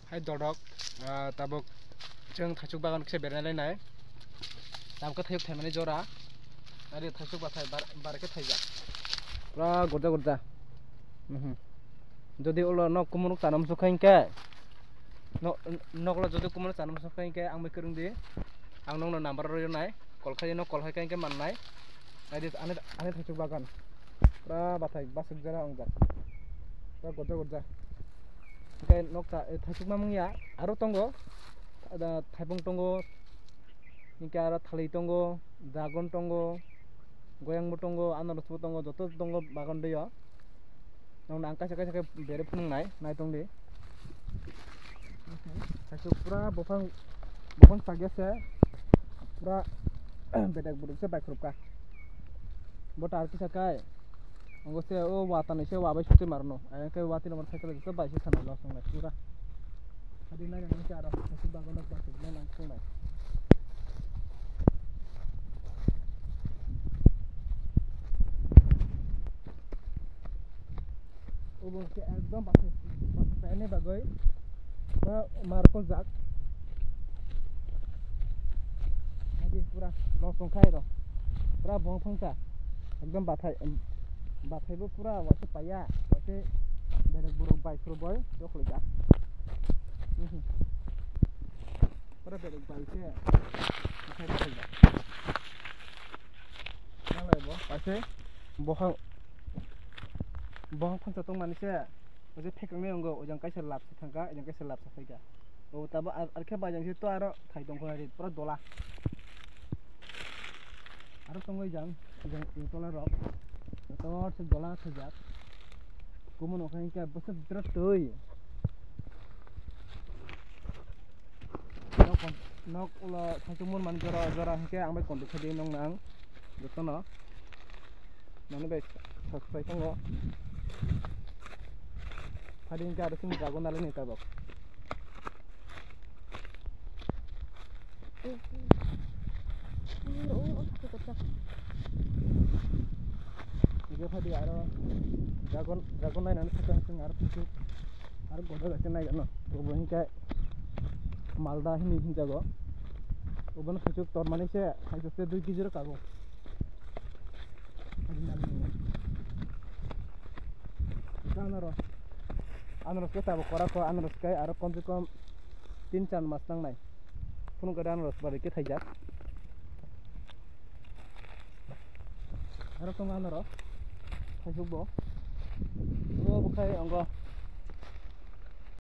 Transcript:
hai dodok tabok जों थाइसुक बागान से बेरायलायनाय दामखौ थाइसुक थायमाने जरा आरो थाइसुक बाथाय बारके थाइजा पुरा गरजा गरजा যদি ওলা নক কুমুন তানাম সखाइनके नकला যদি কুমুन তানাम सखाइनके आं मेकरं दि आं नंनो नाम्बार रयनाय कल खायनो कल हायकाइनके माननाय आदि आने थाइसुक बागान पुरा बाथाय बासक जरा आं जा पुरा गरजा गरजा ओमफ्राय नकता थाइसुक मामुंया आरो तंगो थाइबं तंगो इनके आरो थालि तंगो ड्रागन तंगो गोयांबो तंगो आनारसबो तंगो जत तंगो बागान दैया नंना आं काइसा काइसा बेरे फुंनाय नायतंदि थाइसुक पुरा बफां सागेसे पुरा बेलेग बुरुकसे बायख्रबका बटा आर किसाकाय अंगसे ओ वातानैसे वाबाय सुते मारनो आयके वाति नम्बर साइकेल जसे बायसे थानाय लसंनाय पुरा आदि नायनानै आरो थाइसुक बागानाव बासुकनाय नांसंनाय ओबोके एकदम बासुकनाय बागै मारको जाक आदि पुरा लसंखाय र पुरा बंफांसा एकदम बाथायबो पुरा वासे पाया वासे बेलेग बुरुक बायख्रबय दखलजा पुरा बेलेग बायसे खाय खायजा नालायबो वासे बहां फांसा तंग मानसे ओजे फेकंनाय अंगो ओजों काइसा लाबसे थांगा ओजों काइसा लाबसे फैगा ओ ताबो आरखे बायजोंसो तो आरो थाइ दंखो आरि पुरा दला आरो तंगै जां ओजों तला रक तोरसे दला थैजा गुमुन अखायनके बसे बिराद दै नक उला थाइसुक मन मान जरा जरा हके आं बाय कन्टेक्ट खादि नंना आं जतन माने बाय सब्सक्राइब तंगो फादिंके आरो सिं ड्रागन नालाय नै ताबक इगे फादि आरो ड्रागन नायनानै थाखाय जों आरो थाइसुक आरो गदा गासे नायगोन ओबोनिके मालदा हिनि हिनजागो ओबोन थाइसुक तरमानैसे थाइसुकसे 2 केजि रकागो आनारस के ताबो कराको आनारस के आरो कम से कम 3-4 मास नांनाय फुन गदा आनारस बारि के थाइजा आरो तंग आनारस थाइसुकबो ओ बखाय अंग